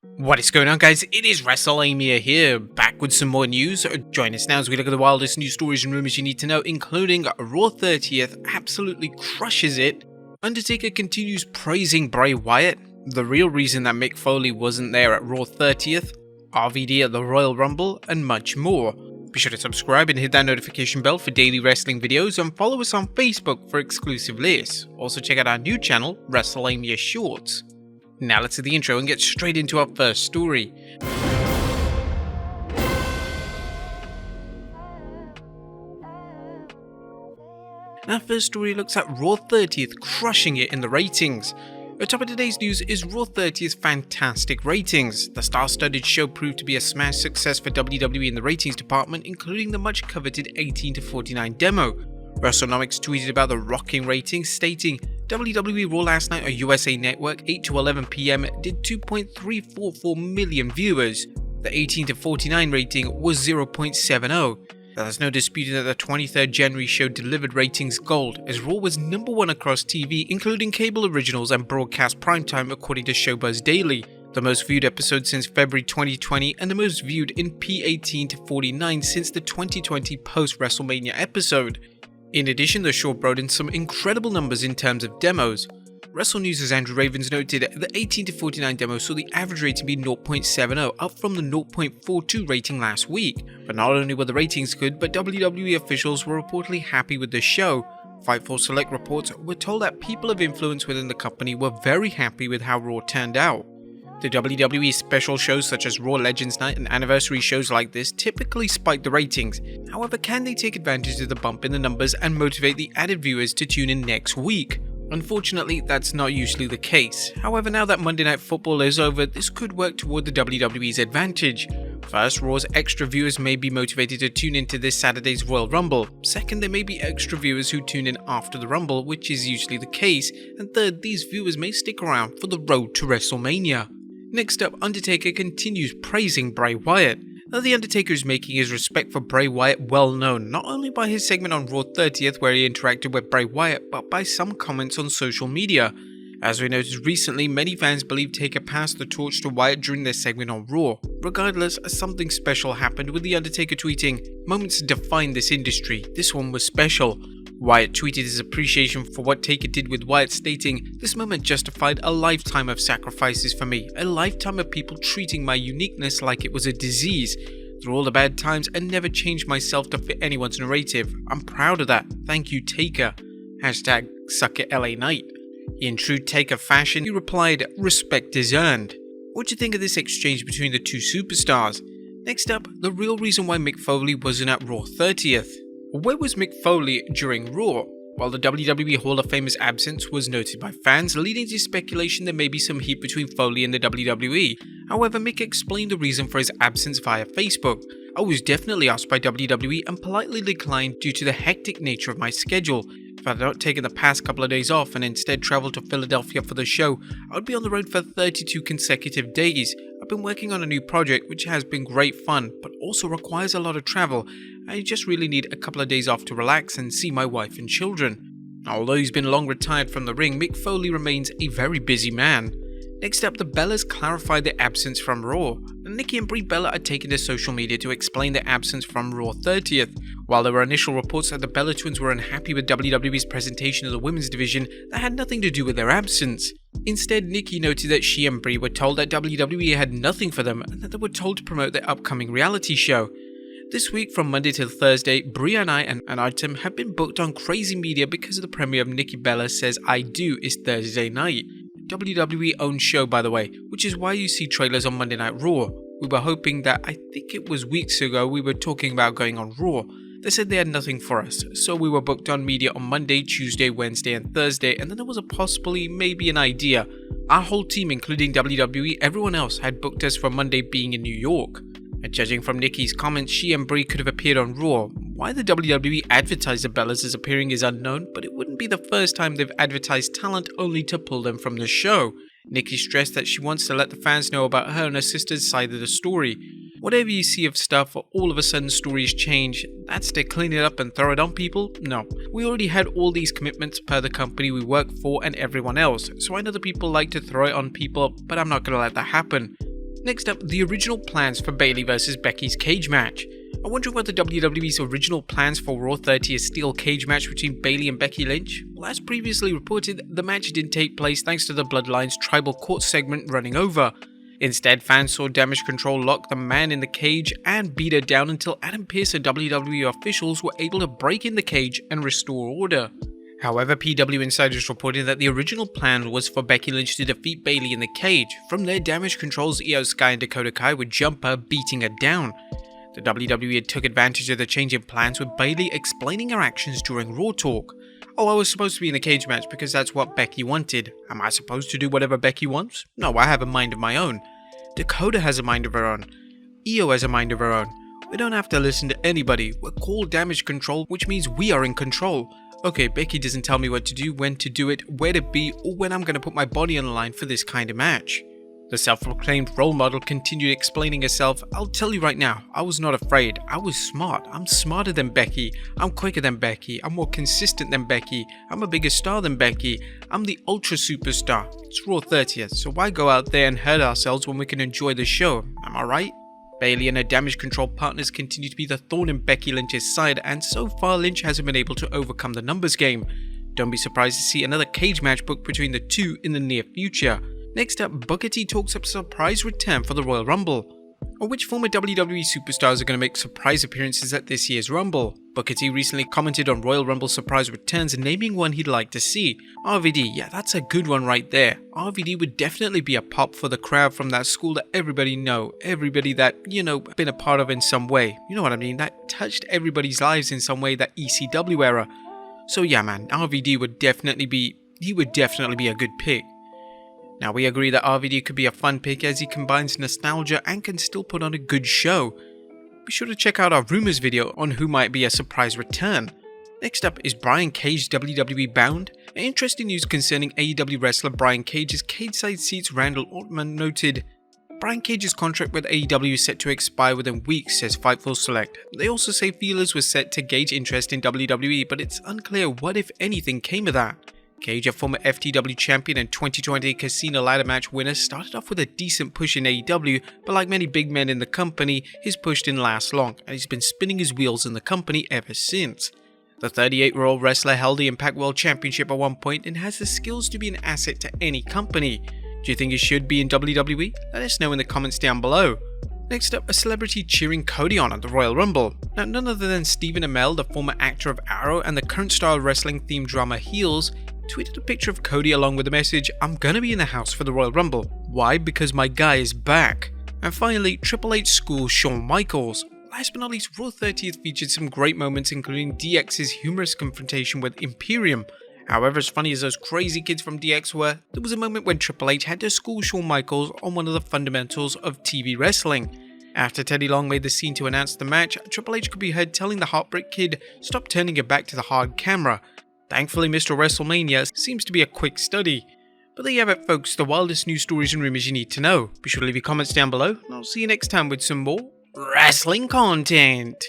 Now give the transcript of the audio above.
What is going on, guys? It is Wrestlelamia here, back with some more news. Join us now as we look at the wildest news stories and rumors you need to know, including Raw 30th absolutely crushes it, Undertaker continues praising Bray Wyatt, the real reason that Mick Foley wasn't there at Raw 30th, RVD at the Royal Rumble, and much more. Be sure to subscribe and hit that notification bell for daily wrestling videos, and follow us on Facebook for exclusive lists. Also check out our new channel, Wrestlelamia Shorts. Now let's do the intro and get straight into our first story. Our first story looks at Raw 30th crushing it in the ratings. The top of today's news is Raw 30th's fantastic ratings. The star-studded show proved to be a smash success for WWE in the ratings department, including the much coveted 18 to 49 demo. WrestleNomics tweeted about the rocking ratings, stating, WWE Raw last night on USA Network 8 to 11 PM did 2.344 million viewers. The 18 to 49 rating was 0.70. There's no disputing that the 23rd January show delivered ratings gold, as Raw was #1 across TV, including cable originals and broadcast primetime according to Showbuzz Daily. The most viewed episode since February 2020 and the most viewed in P18 to 49 since the 2020 post-WrestleMania episode. In addition, the show brought in some incredible numbers in terms of demos. WrestleNews' Andrew Ravens noted the 18 to 49 demo saw the average rating be 0.70, up from the 0.42 rating last week. But not only were the ratings good, but WWE officials were reportedly happy with the show. Fightful Select reports were told that people of influence within the company were very happy with how Raw turned out. The WWE special shows such as Raw Legends Night and anniversary shows like this typically spike the ratings. However, can they take advantage of the bump in the numbers and motivate the added viewers to tune in next week? Unfortunately, that's not usually the case. However, now that Monday Night Football is over, this could work toward the WWE's advantage. First, Raw's extra viewers may be motivated to tune into this Saturday's Royal Rumble. Second, there may be extra viewers who tune in after the Rumble, which is usually the case. And third, these viewers may stick around for the road to WrestleMania. Next up, Undertaker continues praising Bray Wyatt. Now, The Undertaker is making his respect for Bray Wyatt well known, not only by his segment on Raw 30th where he interacted with Bray Wyatt, but by some comments on social media. As we noticed recently, many fans believe Taker passed the torch to Wyatt during their segment on Raw. Regardless, something special happened with The Undertaker tweeting, "Moments define this industry, this one was special." Wyatt tweeted his appreciation for what Taker did with Wyatt, stating, "This moment justified a lifetime of sacrifices for me, a lifetime of people treating my uniqueness like it was a disease. Through all the bad times, I never changed myself to fit anyone's narrative. I'm proud of that. Thank you, Taker. Hashtag suck it LA Knight." In true Taker fashion, he replied, "Respect is earned." What do you think of this exchange between the two superstars? Next up, the real reason why Mick Foley wasn't at Raw 30th. Where was Mick Foley during Raw? While the WWE Hall of Famer's absence was noted by fans, leading to speculation there may be some heat between Foley and the WWE. However, Mick explained the reason for his absence via Facebook. "I was definitely asked by WWE and politely declined due to the hectic nature of my schedule. If I had not taken the past couple of days off and instead travelled to Philadelphia for the show, I would be on the road for 32 consecutive days. I've been working on a new project which has been great fun, but also requires a lot of travel. I just really need a couple of days off to relax and see my wife and children." Although he's been long retired from the ring, Mick Foley remains a very busy man. Next up, the Bellas clarified their absence from Raw. Nikki and Brie Bella are taking to social media to explain their absence from Raw 30th. While there were initial reports that the Bella twins were unhappy with WWE's presentation of the women's division, that had nothing to do with their absence. Instead, Nikki noted that she and Brie were told that WWE had nothing for them and that they were told to promote their upcoming reality show. This week, from Monday till Thursday, Brie and I and an item have been booked on crazy media because of the premiere of Nikki Bella Says I Do is Thursday night. WWE owned show, by the way, which is why you see trailers on Monday Night Raw. We were hoping that, I think it was weeks ago, we were talking about going on Raw. They said they had nothing for us, so we were booked on media on Monday, Tuesday, Wednesday and Thursday, and then there was a possibly, maybe an idea. Our whole team, including WWE, everyone else had booked us for Monday being in New York. And judging from Nikki's comments, she and Brie could have appeared on Raw. Why the WWE advertised the Bellas as appearing is unknown, but it wouldn't be the first time they've advertised talent only to pull them from the show. Nikki stressed that she wants to let the fans know about her and her sister's side of the story. Whatever you see of stuff where all of a sudden stories change, that's to clean it up and throw it on people? No. We already had all these commitments per the company we work for and everyone else, so I know that people like to throw it on people, but I'm not gonna let that happen. Next up, the original plans for Bayley vs Becky's cage match. I wonder whether WWE's original plans for Raw 30th steel cage match between Bayley and Becky Lynch? Well, as previously reported, the match didn't take place thanks to the Bloodline's tribal court segment running over. Instead, fans saw Damage Control lock the man in the cage and beat her down until Adam Pearce and WWE officials were able to break in the cage and restore order. However, PW insiders reported that the original plan was for Becky Lynch to defeat Bayley in the cage. From there, Damage Control's Io Sky and Dakota Kai would jump her, beating her down. The WWE took advantage of the change in plans, with Bayley explaining her actions during Raw Talk. "Oh, I was supposed to be in the cage match because that's what Becky wanted. Am I supposed to do whatever Becky wants? No, I have a mind of my own. Dakota has a mind of her own. Io has a mind of her own. We don't have to listen to anybody. We're called Damage Control, which means we are in control. Okay, Becky doesn't tell me what to do, when to do it, where to be, or when I'm going to put my body on the line for this kind of match." The self-proclaimed role model continued explaining herself. "I'll tell you right now, I was not afraid. I was smart. I'm smarter than Becky. I'm quicker than Becky. I'm more consistent than Becky. I'm a bigger star than Becky. I'm the ultra superstar. It's Raw 30th, so why go out there and hurt ourselves when we can enjoy the show? Am I right?" Bayley and her Damage Control partners continue to be the thorn in Becky Lynch's side, and so far Lynch hasn't been able to overcome the numbers game. Don't be surprised to see another cage match booked between the two in the near future. Next up, Booker T talks up surprise return for the Royal Rumble. Or which former WWE superstars are going to make surprise appearances at this year's Rumble? Booker T recently commented on Royal Rumble surprise returns, naming one he'd like to see. RVD, yeah, that's a good one right there. RVD would definitely be a pop for the crowd from that school that everybody know, everybody that, been a part of in some way. You know what I mean? That touched everybody's lives in some way, that ECW era. So yeah man, RVD would definitely be a good pick. Now, we agree that RVD could be a fun pick as he combines nostalgia and can still put on a good show. Be sure to check out our Rumors video on who might be a surprise return. Next up is Brian Cage WWE bound. An interesting news concerning AEW wrestler Brian Cage's Cageside Seats. Randall Ortman noted, "Brian Cage's contract with AEW is set to expire within weeks," says Fightful Select. They also say feelers were set to gauge interest in WWE, but it's unclear what if anything came of that. Cage, a former FTW champion and 2020 Casino Ladder Match winner, started off with a decent push in AEW, but like many big men in the company, his push didn't last long, and he's been spinning his wheels in the company ever since. The 38-year-old wrestler held the Impact World Championship at one point and has the skills to be an asset to any company. Do you think he should be in WWE? Let us know in the comments down below. Next up, a celebrity cheering Cody on at the Royal Rumble. Now, none other than Stephen Amell, the former actor of Arrow and the current star of wrestling themed drama Heels, tweeted a picture of Cody along with the message, "I'm gonna be in the house for the Royal Rumble. Why? Because my guy is back." And finally, Triple H schools Shawn Michaels. Last but not least, Raw 30th featured some great moments, including DX's humorous confrontation with Imperium. However, as funny as those crazy kids from DX were, there was a moment when Triple H had to school Shawn Michaels on one of the fundamentals of TV wrestling. After Teddy Long made the scene to announce the match, Triple H could be heard telling the Heartbreak Kid, "Stop turning your back to the hard camera." Thankfully, Mr. Wrestlemania seems to be a quick study. But there you have it folks, the wildest news stories and rumors you need to know. Be sure to leave your comments down below, and I'll see you next time with some more wrestling content.